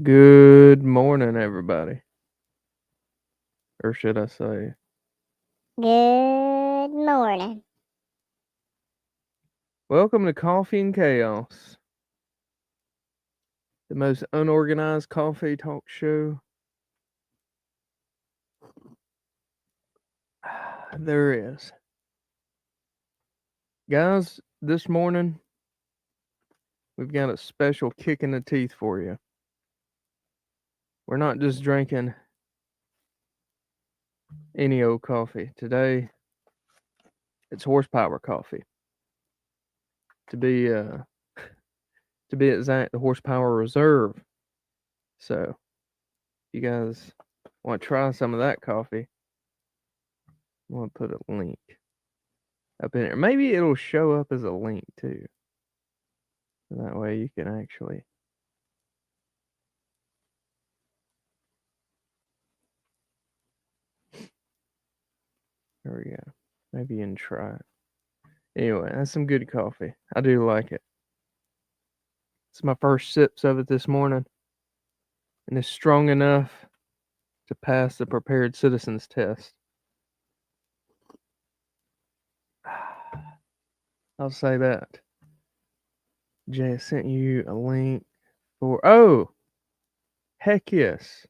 Good morning, everybody. Or should I say, Good morning. welcome to Coffee and Chaos, the most unorganized coffee talk show there is. Guys, this morning we've got a special kick in the teeth for you. We're not just drinking any old coffee. Today, it's horsepower coffee. To be to be exact, the horsepower reserve. So, you guys want to try some of that coffee? I'm gonna put a link up in here. Maybe it'll show up as a link too. That way you can actually. There we go. Maybe you can try it. Anyway, that's some good coffee. I do like it. It's my first sips of it this morning, and it's strong enough to pass the prepared citizens test. I'll say that. Jay sent you a link for. Oh, heck yes.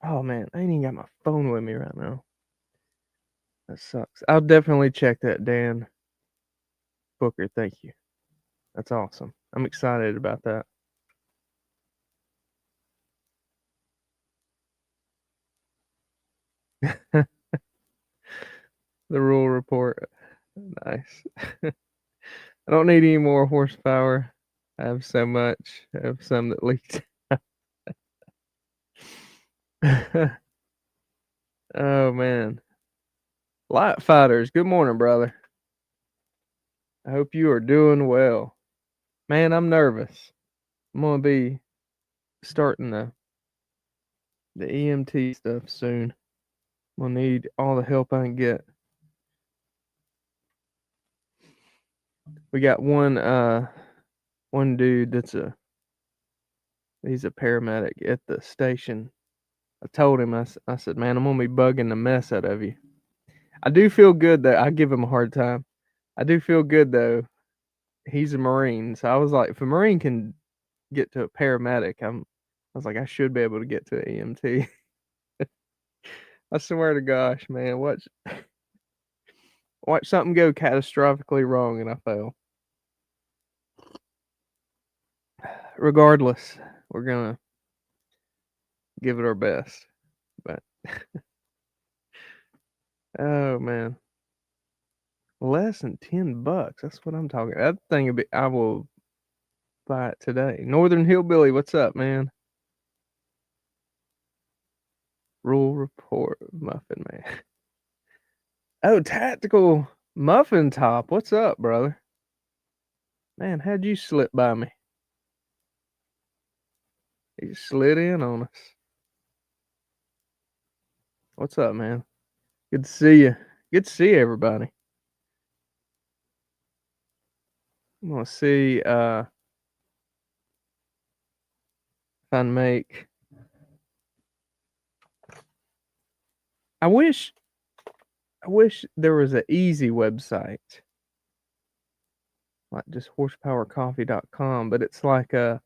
Oh man, I ain't even got my phone with me right now. That sucks. I'll definitely check that, Dan Booker. Thank you. That's awesome. I'm excited about that. The rule report. Nice. I don't need any more horsepower. I have so much. I have some that leaked. Oh man. Light fighters, good morning, brother. I hope you are doing well. Man, I'm nervous. I'm gonna be starting the EMT stuff soon. I'm gonna need all the help I can get. We got one dude he's a paramedic at the station. I told him I said, man, I'm gonna be bugging the mess out of you. I do feel good that I give him a hard time. I do feel good though. He's a Marine, so I was like, if a Marine can get to a paramedic, I was like, I should be able to get to an EMT. I swear to gosh, man, watch something go catastrophically wrong and I fail. Regardless, we're gonna give it our best. But oh man, less than $10. That's what I'm talking. That thing would be. I will buy it today. Northern Hillbilly, what's up, man? Rule report, Muffin Man. Oh, Tactical Muffin Top, what's up, brother? Man, how'd you slip by me? You slid in on us. What's up, man? Good to see you. Good to see everybody. I'm gonna see if I can make. I wish there was an easy website like just horsepowercoffee.com, but it's like a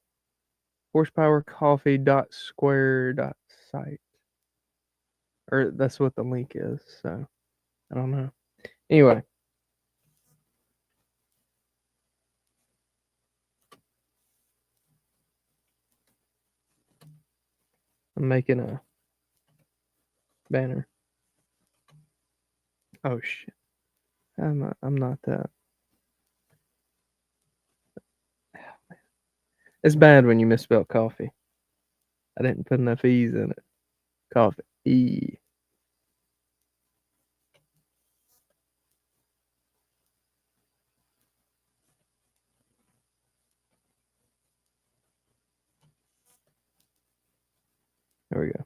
horsepowercoffee.square.site, or that's what the link is. So I don't know. Anyway, I'm making a banner. Oh shit! I'm not that. It's bad when you misspell coffee. I didn't put enough e's in it. Coffee. E. There we go.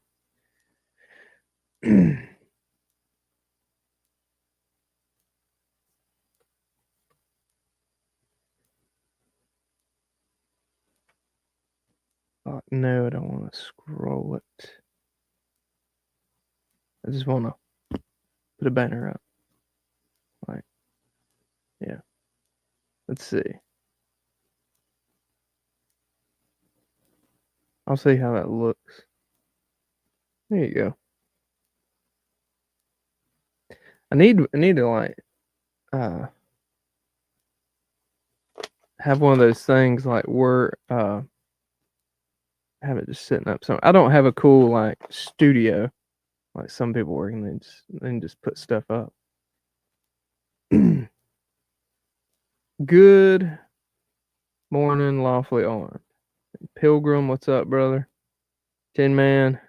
No, I don't want to scroll it. I just want to put a banner up. Like, yeah. Let's see. I'll see how that looks. There you go. I need to like have one of those things like where have it just sitting up. So I don't have a cool like studio like some people work and they can just put stuff up. Good morning, lawfully armed. Pilgrim, what's up, brother? Tin Man.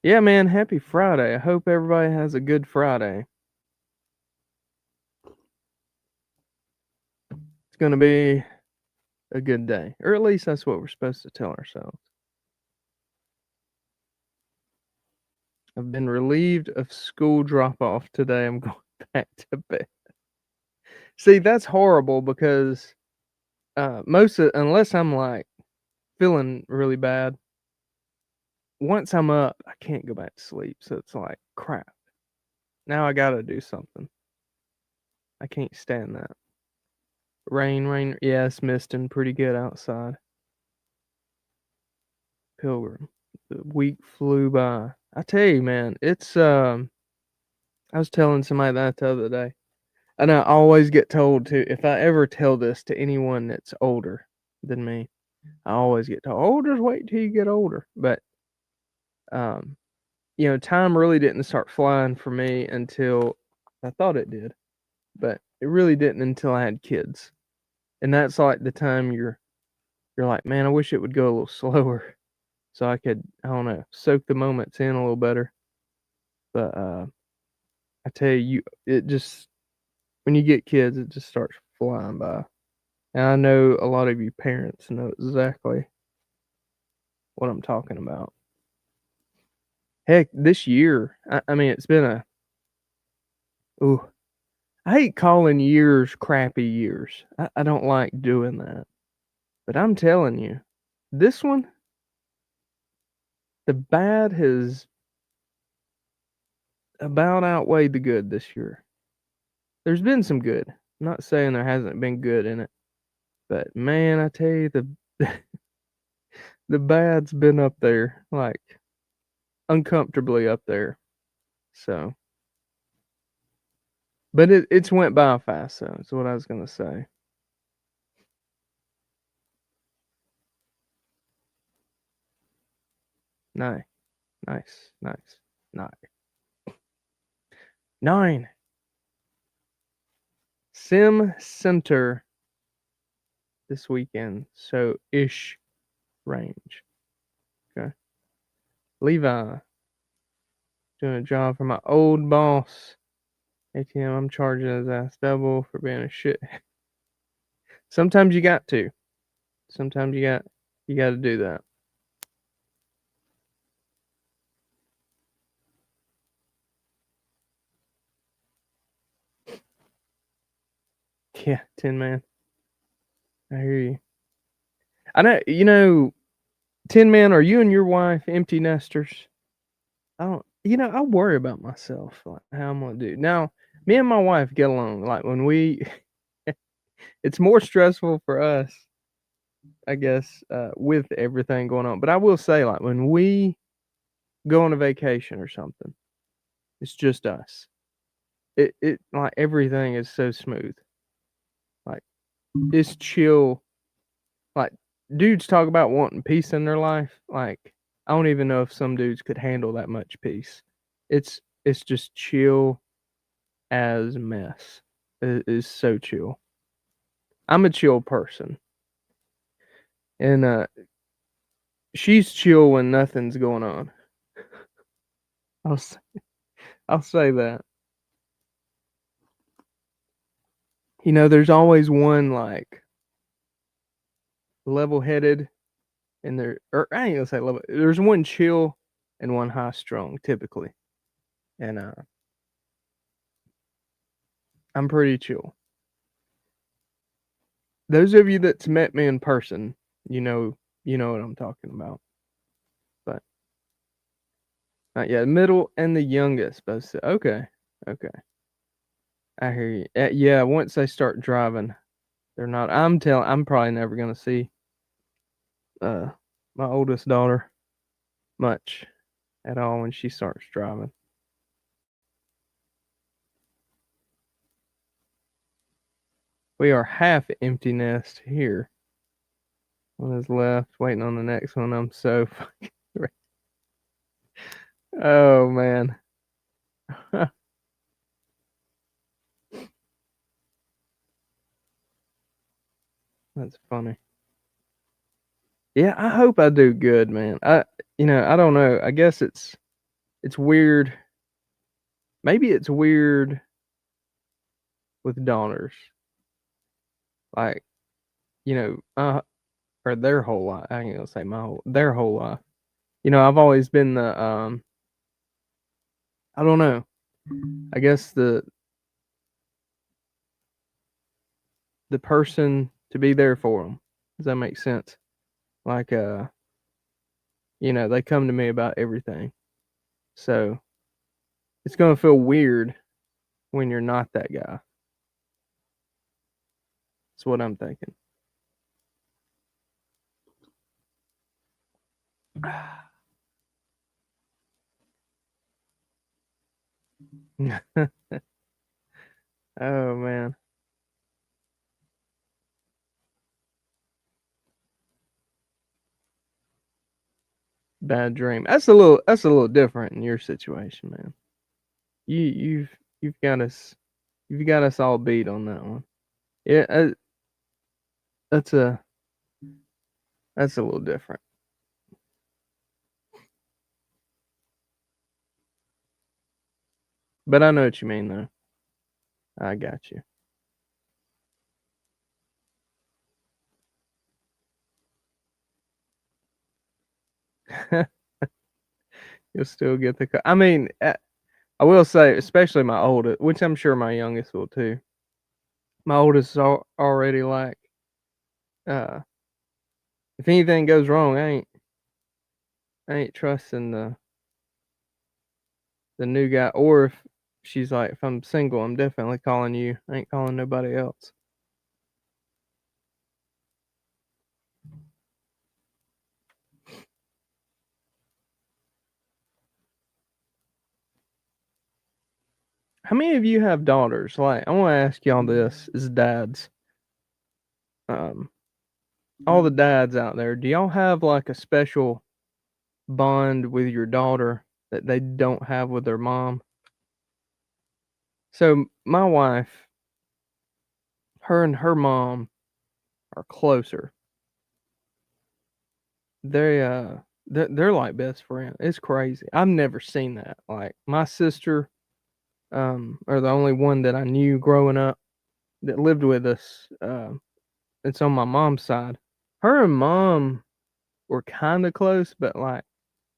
Yeah, man, happy Friday. I hope everybody has a good Friday. It's gonna be a good day. Or at least that's what we're supposed to tell ourselves. I've been relieved of school drop off today. I'm going back to bed. See, that's horrible because unless I'm like feeling really bad, once I'm up, I can't go back to sleep. So it's like crap. Now I gotta do something. I can't stand that. Rain. Yeah, it's misting pretty good outside. Pilgrim. The week flew by. I tell you, man, it's I was telling somebody that the other day. And I always get told to if I ever tell this to anyone that's older than me, I always get told, "Oh, just wait till you get older." But um, time really didn't start flying for me until I thought it did, but it really didn't until I had kids. And that's like the time you're like, man, I wish it would go a little slower so I could, I don't know, soak the moments in a little better. But I tell you, it just when you get kids, it just starts flying by. And I know a lot of you parents know exactly what I'm talking about. Heck, this year, I mean, it's been ooh, I hate calling years crappy years. I don't like doing that. But I'm telling you, this one, the bad has about outweighed the good this year. There's been some good. I'm not saying there hasn't been good in it. But man, I tell you, the bad's been up there, like uncomfortably up there. So, but it's went by fast. So that's what I was gonna say. Nice, nice. 9. Sim Center this weekend. So ish range. Okay. Levi doing a job for my old boss. ATM, I'm charging his ass double for being a shit. Sometimes you got to. Sometimes you got to do that. Yeah, Tin Man. I hear you. I know. Tin Man. Are you and your wife empty nesters? I don't. I worry about myself, like how I'm gonna do. Now, me and my wife get along. Like when we, it's more stressful for us, I guess, with everything going on. But I will say, like when we go on a vacation or something, it's just us. It like everything is so smooth. Like it's chill. Like dudes talk about wanting peace in their life. Like I don't even know if some dudes could handle that much peace. It's just chill as mess. It is so chill. I'm a chill person, and she's chill when nothing's going on. I'll s- I'll say that. There's always one like level-headed, and or I ain't gonna say level. There's one chill and one high-strung typically, and I'm pretty chill. Those of you that's met me in person, you know You know what I'm talking about. But not yet. Middle and the youngest both say, okay, okay. I hear you. Yeah, once they start driving, they're not. I'm probably never gonna see uh my oldest daughter much at all when she starts driving. We are half empty nest here. One is left, waiting on the next one. I'm so fucking ready. Oh man. That's funny. Yeah, I hope I do good, man. I don't know. I guess it's weird. Maybe it's weird with daughters. Like, or their whole life. I ain't gonna say their whole life. I've always been I don't know. I guess the person to be there for them. Does that make sense? Like, they come to me about everything. So it's gonna feel weird when you're not that guy. That's what I'm thinking. Oh man, bad dream. That's a little different in your situation, man. You you've got us all beat on that one. Yeah, that's a that's a little different. But I know what you mean though. I got you. You'll still get the. I mean, I will say, especially my oldest, which I'm sure my youngest will too. My oldest is already like, uh, if anything goes wrong, I ain't trusting the new guy. Or if she's like, if I'm single, I'm definitely calling you. I ain't calling nobody else. How many of you have daughters? Like, I want to ask y'all this as dads. Um, all the dads out there, do y'all have like a special bond with your daughter that they don't have with their mom? So my wife, her and her mom are closer. They they're like best friends. It's crazy. I've never seen that. Like my sister, are the only one that I knew growing up that lived with us. It's on my mom's side. Her and mom were kind of close, but like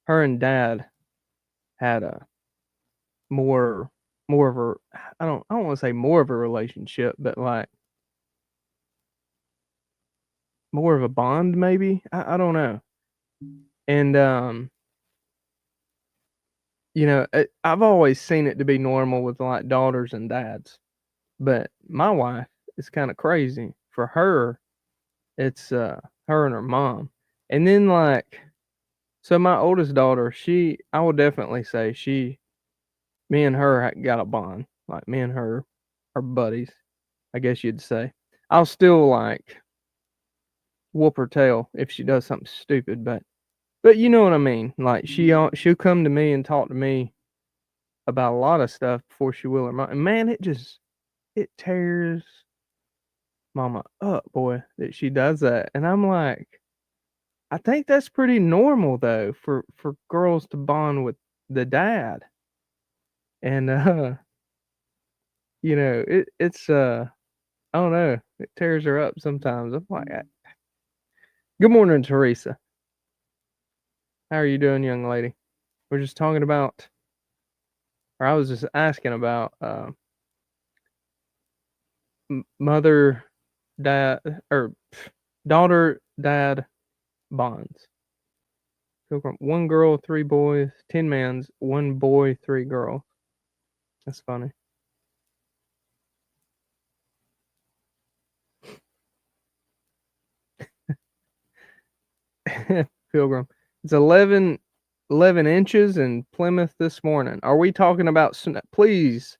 her and dad had a more more of a I don't want to say more of a relationship, but like more of a bond maybe. I don't know. And I've always seen it to be normal with like daughters and dads, but my wife is kind of crazy. For her, it's her and her mom, and then like so my oldest daughter, I would definitely say me and her got a bond. Like me and her are buddies, I guess you'd say. I'll still like whoop her tail if she does something stupid, but you know what I mean. Like she'll come to me and talk to me about a lot of stuff before she will her mom. And man, it tears mama up, boy, that she does that. And I'm like, I think that's pretty normal though for girls to bond with the dad. And it's I don't know, it tears her up sometimes. I'm like, good morning, Teresa. How are you doing, young lady? We're just talking about, or I was just asking about mother, dad, or daughter, dad, bonds. Pilgrim, 1 girl, 3 boys, 10 mans, 1 boy, 3 girls. That's funny. Pilgrim, it's 11 inches in Plymouth this morning. Are we talking about snow? Please,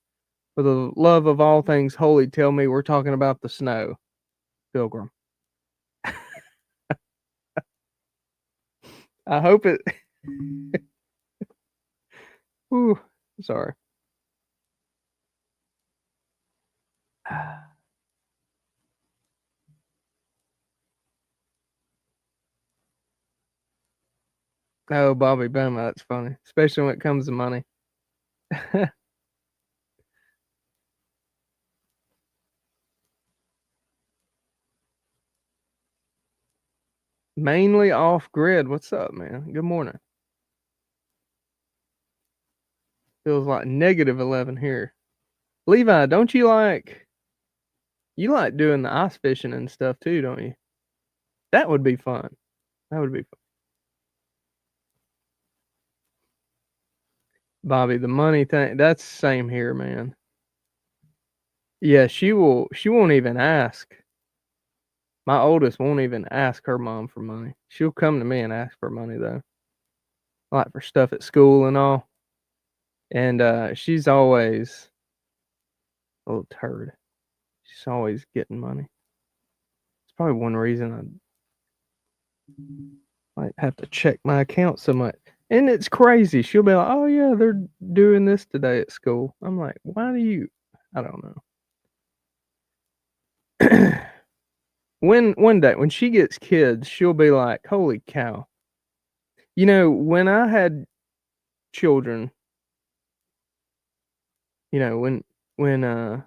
for the love of all things holy, tell me we're talking about the snow, Pilgrim. I hope it. Ooh, sorry. Oh, Bobby Bama, that's funny, especially when it comes to money. Mainly off grid. What's up, man? Good morning. Feels like -11 here. Levi, don't you like doing the ice fishing and stuff too, don't you? That would be fun. That would be fun. Bobby, the money thing, that's same here, man. Yeah, she won't even ask. My oldest won't even ask her mom for money. She'll come to me and ask for money though. Like for stuff at school and all. And she's always a little turd. She's always getting money. It's probably one reason I might have to check my account so much. And it's crazy. She'll be like, "Oh yeah, they're doing this today at school." I'm like, "Why do you?" I don't know. When one day when she gets kids, she'll be like, "Holy cow!" When I had children, when I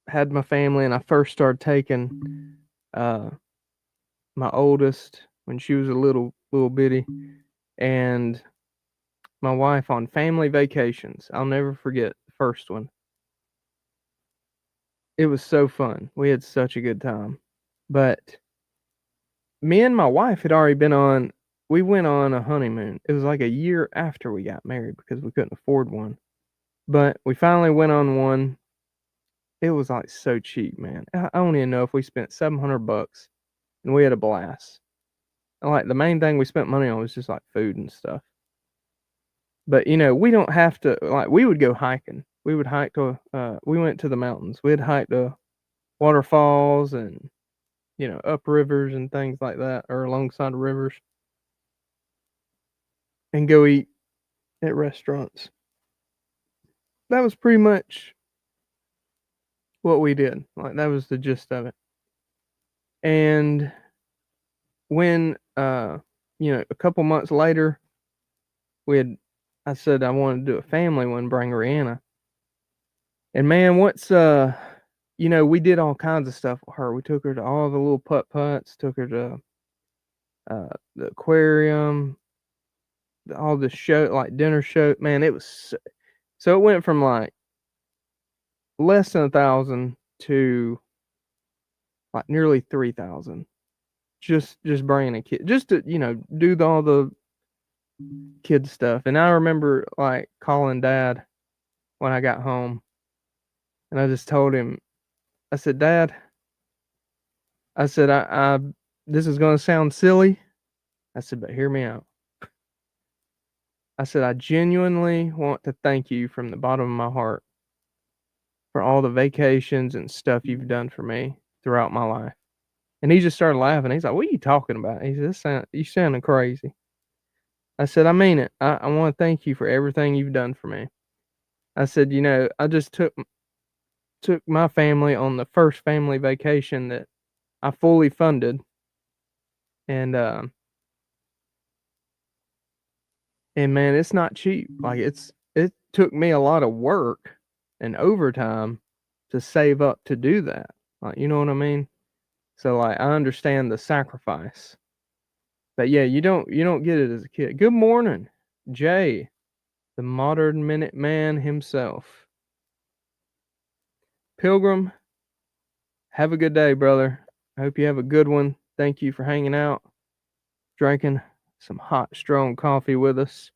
had my family and I first started taking uh my oldest when she was a little bitty, and my wife on family vacations. I'll never forget the first one. It was so fun. We had such a good time. But me and my wife had already we went on a honeymoon. It was like a year after we got married because we couldn't afford one. But we finally went on one. It was like so cheap, man. I don't even know if we spent $700 and we had a blast. Like the main thing we spent money on was just like food and stuff. But we don't have to like we would go hiking. We would hike to we went to the mountains. We'd hike to waterfalls and up rivers and things like that or alongside the rivers and go eat at restaurants. That was pretty much what we did. Like that was the gist of it. And when a couple months later we had I said I wanted to do a family one, bring Rihanna. And man, we did all kinds of stuff with her. We took her to all the little putt-putts, took her to the aquarium, all the show, like dinner show. Man, it was so it went from like less than 1,000 to like nearly 3,000. Just bringing a kid, just to do all the kid stuff. And I remember like calling Dad when I got home, and I just told him, I said, "Dad," I said, I this is gonna sound silly. I said, "But hear me out." I said, "I genuinely want to thank you from the bottom of my heart for all the vacations and stuff you've done for me throughout my life." And he just started laughing. He's like, "What are you talking about?" He said, "You sounding crazy." I said, "I mean it. I want to thank you for everything you've done for me." I said, I just took my family on the first family vacation that I fully funded, and man, it's not cheap. Like it took me a lot of work and overtime to save up to do that. Like, you know what I mean? So like I understand the sacrifice. But yeah, you don't get it as a kid. Good morning, Jay, the modern minute man himself. Pilgrim, have a good day, brother. I hope you have a good one. Thank you for hanging out, drinking some hot, strong coffee with us.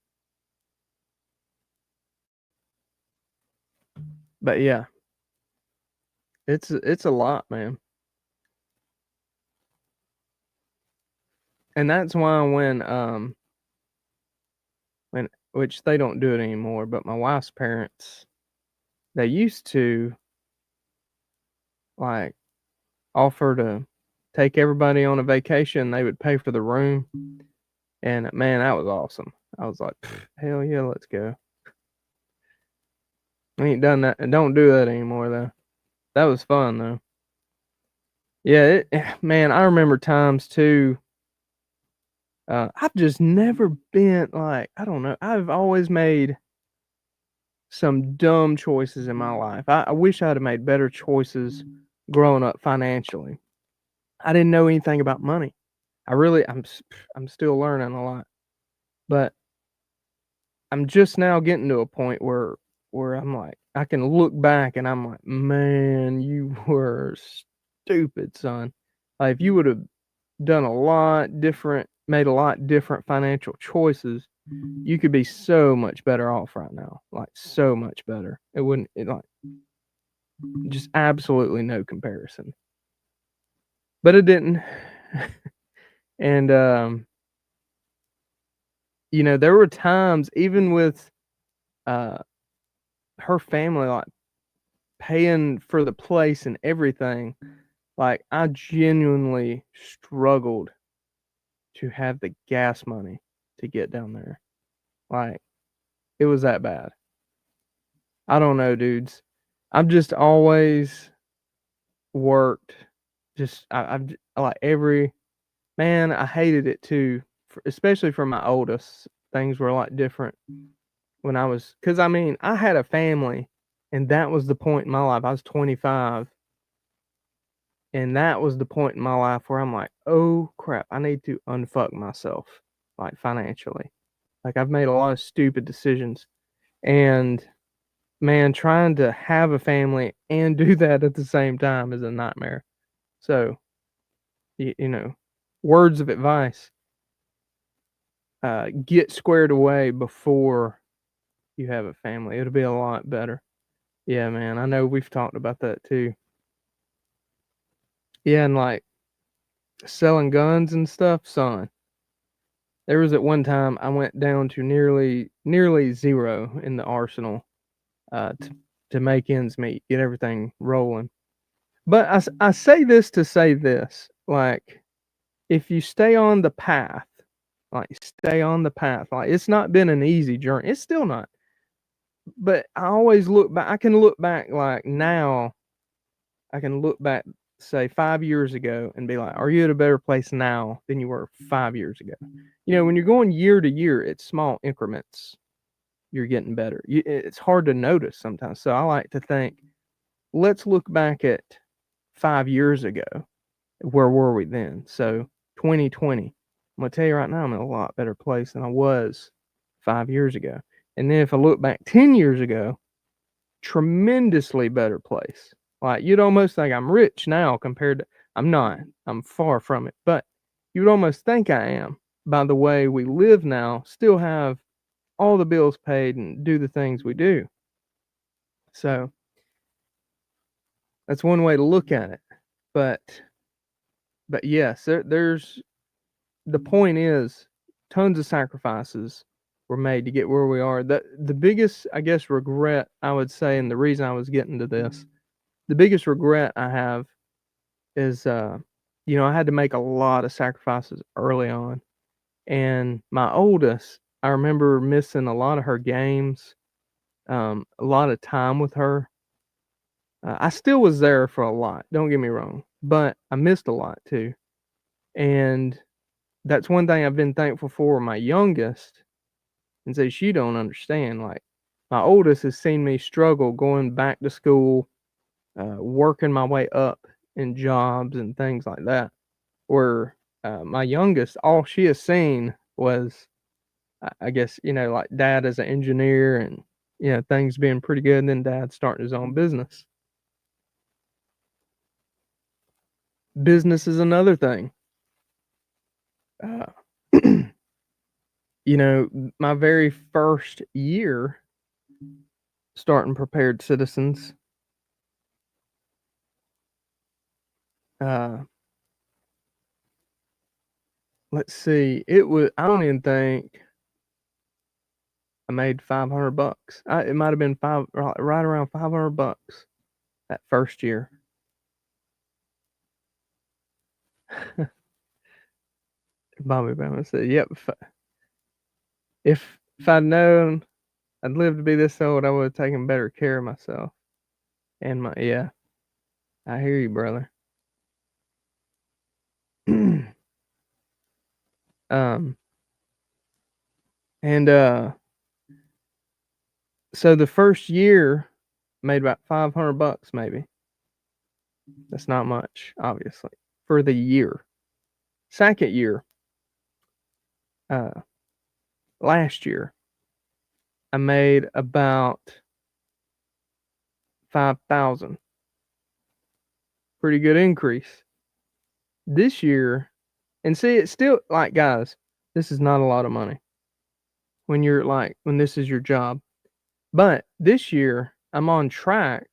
But yeah, it's a lot, man. And that's why when which they don't do it anymore, but my wife's parents, they used to like offer to take everybody on a vacation. They would pay for the room, and man, that was awesome. I was like, hell yeah, let's go. I ain't done that, and don't do that anymore though. That was fun though. Yeah, man, I remember times too. I've just never been like, I don't know. I've always made some dumb choices in my life. I wish I'd have made better choices growing up financially. I didn't know anything about money. I'm still learning a lot, but I'm just now getting to a point where I'm like, I can look back and I'm like, man, you were stupid, son. Like if you would have done a lot different, made a lot different financial choices, you could be so much better off right now. Like so much better. It like just absolutely no comparison. But it didn't. And there were times even with uh her family like paying for the place and everything, like I genuinely struggled to have the gas money to get down there. Like it was that bad. I don't know, dudes. I've just always worked. Just like every man. I hated it too, especially for my oldest. Things were a lot different when I was, because I mean, I had a family, and that was the point in my life. I was 25, and that was the point in my life where I'm like, oh crap, I need to unfuck myself, like financially. Like I've made a lot of stupid decisions, and man, trying to have a family and do that at the same time is a nightmare. So, words of advice: get squared away before you have a family. It'll be a lot better. Yeah, man. I know we've talked about that too. Yeah, and like selling guns and stuff, son. There was at one time I went down to nearly zero in the arsenal to make ends meet, get everything rolling. But I say this to say this, like if you stay on the path, like it's not been an easy journey. It's still not. But I always look back. I can look back like now. I can look back, say 5 years ago, and be like, "Are you at a better place now than you were 5 years ago?" When you're going year to year, it's small increments. You're getting better. It's hard to notice sometimes. So I like to think, let's look back at 5 years ago. Where were we then? So 2020. I'm gonna tell you right now, I'm in a lot better place than I was 5 years ago. And then if I look back 10 years ago, tremendously better place. Like you'd almost think I'm rich now compared to, I'm not. I'm far from it. But you'd almost think I am by the way we live now, still have all the bills paid and do the things we do. So that's one way to look at it. But yes, there's the point is tons of sacrifices were made to get where we are. The biggest, I guess, regret I would say, and the reason I was getting to this, the biggest regret I have is I had to make a lot of sacrifices early on. And my oldest, I remember missing a lot of her games, a lot of time with her. I still was there for a lot, don't get me wrong, but I missed a lot too. And that's one thing I've been thankful for my youngest, and say she don't understand. Like my oldest has seen me struggle going back to school, working my way up in jobs and things like that. Where my youngest, all she has seen was, I guess, like dad as an engineer and things being pretty good, and then dad starting his own business. Business is another thing. Uh, my very first year starting Prepared Citizens, uh, let's see, I don't even think I made $500. It might have been right around $500 that first year. Bobby Bama said, "Yep. If I'd known I'd live to be this old, I would have taken better care of myself and my yeah. I hear you, brother." um, and so the first year made about $500, maybe. That's not much, obviously, for the year. Second year, uh, last year, I made about 5,000. Pretty good increase. This year, and see, it's still like, guys, this is not a lot of money when this is your job. But this year, I'm on track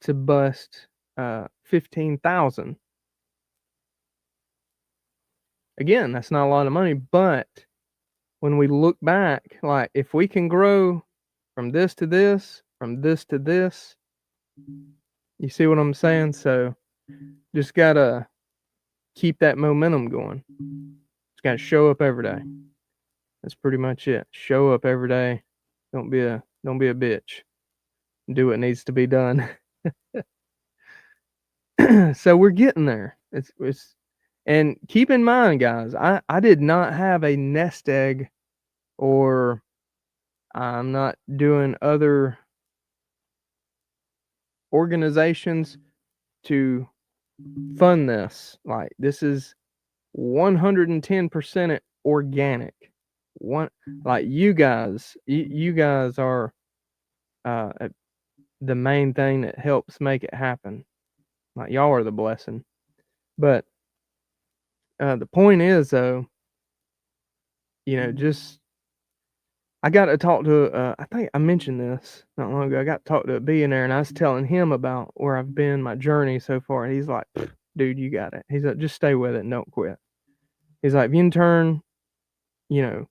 to bust 15,000. Again, that's not a lot of money, but when we look back, like if we can grow from this to this, from this to this, you see what I'm saying? So just gotta keep that momentum going. Just gotta show up every day. That's pretty much it. Show up every day. Don't be a bitch. Do what needs to be done. So we're getting there. It's and keep in mind, guys, I did not have a nest egg, or I'm not doing other organizations to fund this. Like, this is 110% organic. Like you guys, you guys are the main thing that helps make it happen. Like, y'all are the blessing. But the point is, though, just I got to talk to. I think I mentioned this not long ago. I got to talk to a billionaire, and I was telling him about where I've been, my journey so far. And he's like, "Dude, you got it." He's like, "Just stay with it and don't quit." He's like, "If you can turn, you know,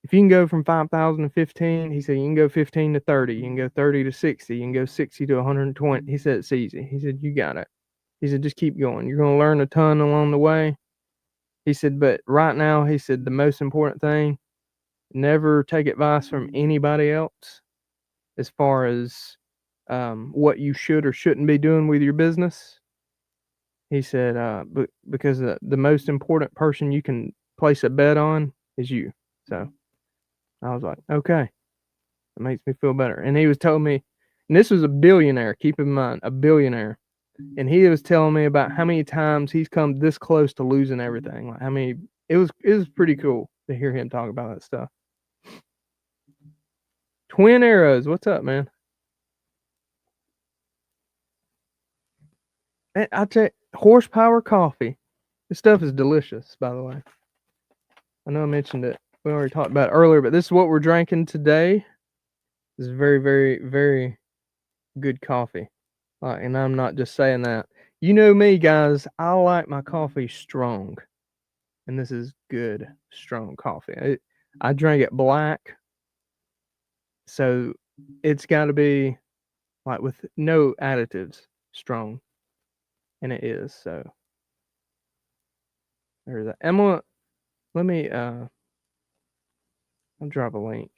if you can go from 5,000 to 15," he said, "You can go 15 to 30. You can go 30 to 60. You can go 60 to 120." He said, "It's easy." He said, "You got it." He said, "Just keep going. You're going to learn a ton along the way." He said, "But right now," he said, "the most important thing, never take advice from anybody else as far as what you should or shouldn't be doing with your business." He said, because the most important person you can place a bet on is you." So I was like, okay, that makes me feel better. And he was telling me, and this was a billionaire, keep in mind, a billionaire. And he was telling me about how many times he's come this close to losing everything. Like, how many, it was pretty cool to hear him talk about that stuff. Twin Arrows, what's up, man? I tell you, Horsepower Coffee. This stuff is delicious, by the way. I know I mentioned it. We already talked about it earlier, but this is what we're drinking today. This is very, very, very good coffee. And I'm not just saying that. You know me, guys. I like my coffee strong. And this is good, strong coffee. I drink it black. So it's got to be like with no additives, strong. And it is. So there's that. Emma, let me I'll drop a link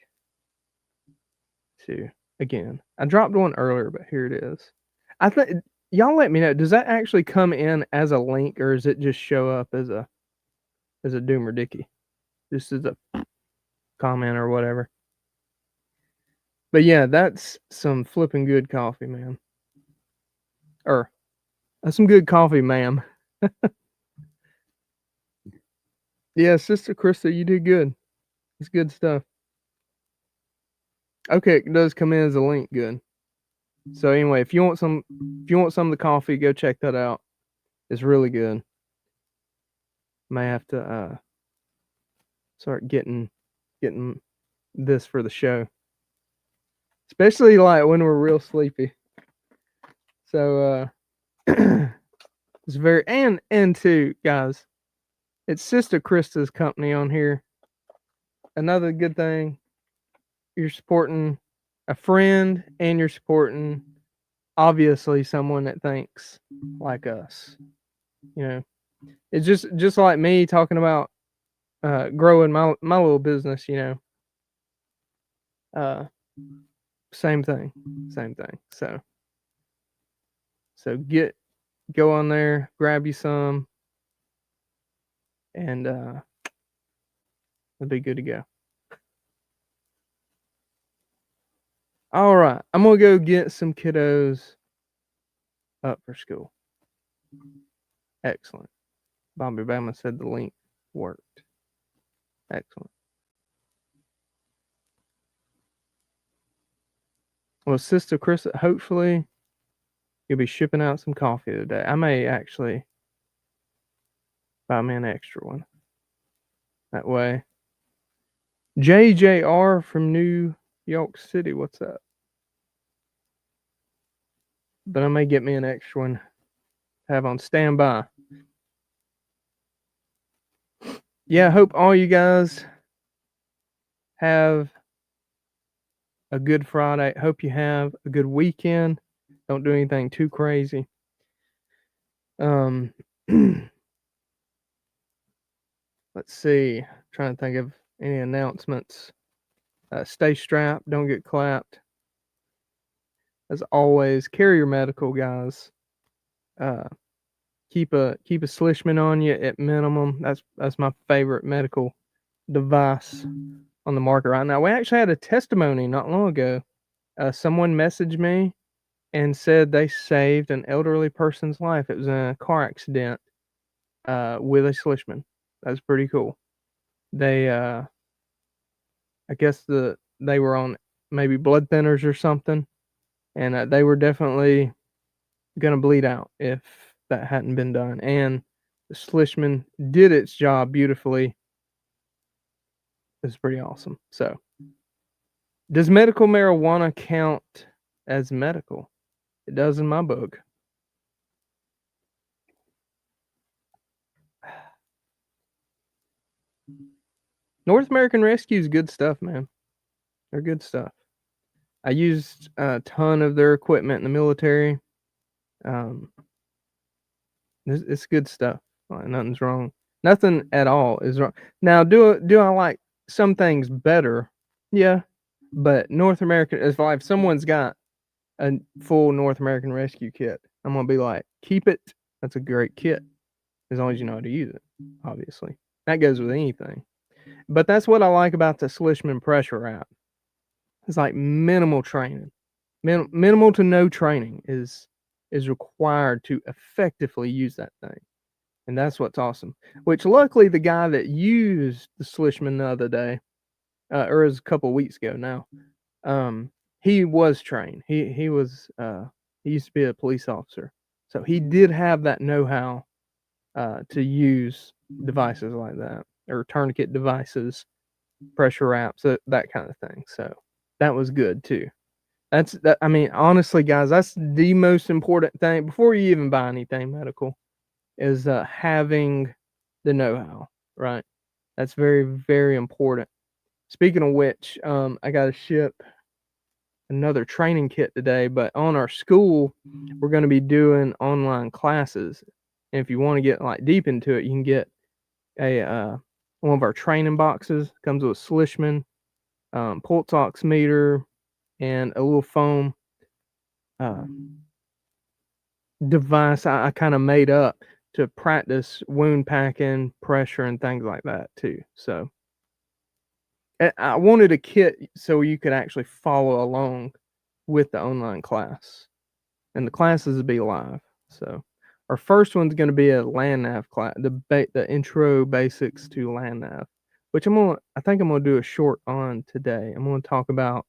to, again. I dropped one earlier, but here it is. I think y'all let me know. Does that actually come in as a link, or does it just show up as a doomer dicky? This is a comment or whatever. But yeah, that's some flipping good coffee, man. Or that's some good coffee, ma'am. Yeah, Sister Krista, you did good. It's good stuff. Okay, it does come in as a link. Good. So anyway, if you want some of the coffee, go check that out. It's really good. May have to start getting this for the show, especially like when we're real sleepy. So it's very and too, guys. It's Sister Krista's company on here. Another good thing, you're supporting a friend and you're supporting obviously someone that thinks like us. You know, it's just like me talking about growing my little business. You know, uh, same thing. So go on there, grab you some, and it'll be good to go. All right, I'm gonna go get some kiddos up for school. Excellent. Bobby Bama said the link worked. Excellent. Well, Sister Chris, hopefully you'll be shipping out some coffee today. I may actually buy me an extra one. That way. JJR from New York City, what's up? But I may get me an extra one. Have on standby. Yeah, I hope all you guys have a good Friday. Hope you have a good weekend. Don't do anything too crazy. Let's see. I'm trying to think of any announcements. Stay strapped. Don't get clapped. As always, carry your medical, guys. Keep a Slishman on you at minimum. That's my favorite medical device on the market right now. We actually had a testimony not long ago. Someone messaged me and said they saved an elderly person's life. It was in a car accident with a Slishman. That's pretty cool. They, I guess they were on maybe blood thinners or something, and they were definitely gonna bleed out if that hadn't been done. And the Slishman did its job beautifully. It's pretty awesome. So, does medical marijuana count as medical? It does in my book. North American Rescue is good stuff, man. They're good stuff. I used a ton of their equipment in the military. It's good stuff. Like, nothing's wrong. Nothing at all is wrong. Now, do I like some things better? Yeah, but North American is like if someone's got a full North American Rescue kit, I'm gonna be like, keep it. That's a great kit, as long as you know how to use it. Obviously, that goes with anything. But that's what I like about the Slishman pressure wrap. It's like minimal training, minimal to no training is required to effectively use that thing, and that's what's awesome. Which luckily the guy that used the Slishman the other day, or it was a couple of weeks ago now, he was trained. He was he used to be a police officer, so he did have that know-how to use devices like that, or tourniquet devices, pressure wraps, that kind of thing. So that was good too. That's that. I mean, honestly, guys, that's the most important thing before you even buy anything medical is having the know-how, right? That's very, very important. Speaking of which, I got to ship another training kit today, but on our Skool, we're going to be doing online classes. And if you want to get like deep into it, you can get a one of our training boxes. Comes with a Slishman, pulse oximeter, and a little foam uh, device I kind of made up to practice wound packing, pressure, and things like that too. So I wanted a kit so you could actually follow along with the online class, and the classes will be live. So our first one's going to be a land nav class, the intro basics to land nav, which I think I'm gonna do a short on today. I'm gonna talk about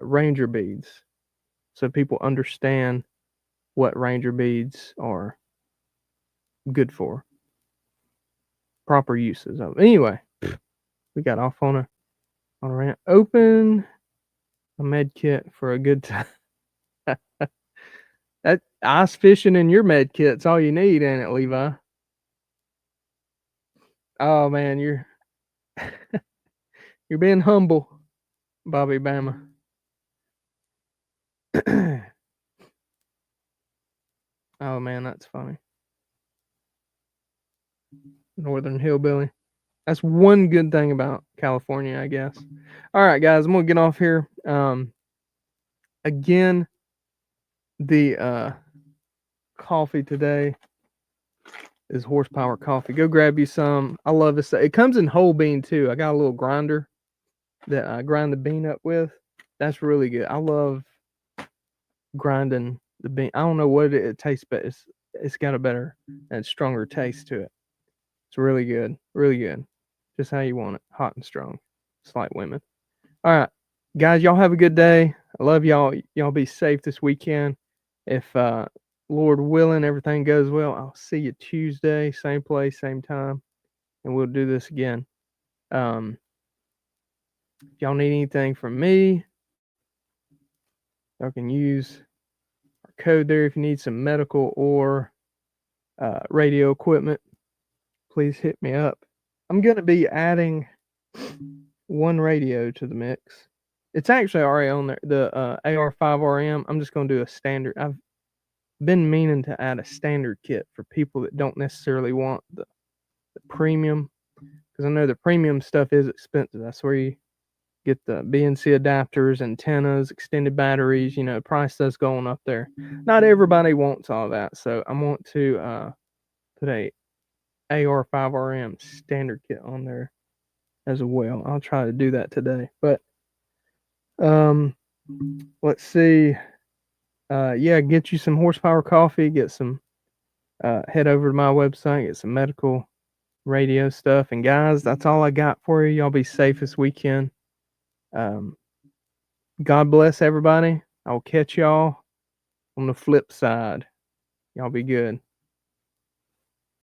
ranger beads, so people understand what ranger beads are good for. proper uses of it. Anyway, we got off on a rant. Open a med kit for a good time. That ice fishing in your med kit's all you need, ain't it, Levi? Oh man, you're being humble, Bobby Bama. Oh man, that's funny. Northern Hillbilly. That's one good thing about California, I guess. All right, guys, I'm gonna get off here. Again, the coffee today is Horsepower Coffee. Go grab you some. I love this. It comes in whole bean too. I got a little grinder that I grind the bean up with. That's really good. I love grinding the bean. I don't know what it tastes, but it's got a better and stronger taste to it. It's really good. Really good. Just how you want it. Hot and strong. It's like women. All right. Guys, y'all have a good day. I love y'all. Y'all be safe this weekend. If Lord willing, everything goes well, I'll see you Tuesday, same place, same time, and we'll do this again. If y'all need anything from me, y'all can use our code there. If you need some medical or radio equipment, please hit me up. I'm going to be adding one radio to the mix. It's actually already on there, the AR5RM. I'm just going to do a standard. I've been meaning to add a standard kit for people that don't necessarily want the premium, because I know the premium stuff is expensive. That's where you get the BNC adapters, antennas, extended batteries. You know, price does go on up there. Not everybody wants all that, so I want to put a AR5RM standard kit on there as well. I'll try to do that today. But let's see. Yeah, get you some Horsepower Coffee. Get some. Head over to my website. Get some medical radio stuff. And guys, that's all I got for you. Y'all be safe this weekend. God bless everybody. I'll catch y'all on the flip side. Y'all be good.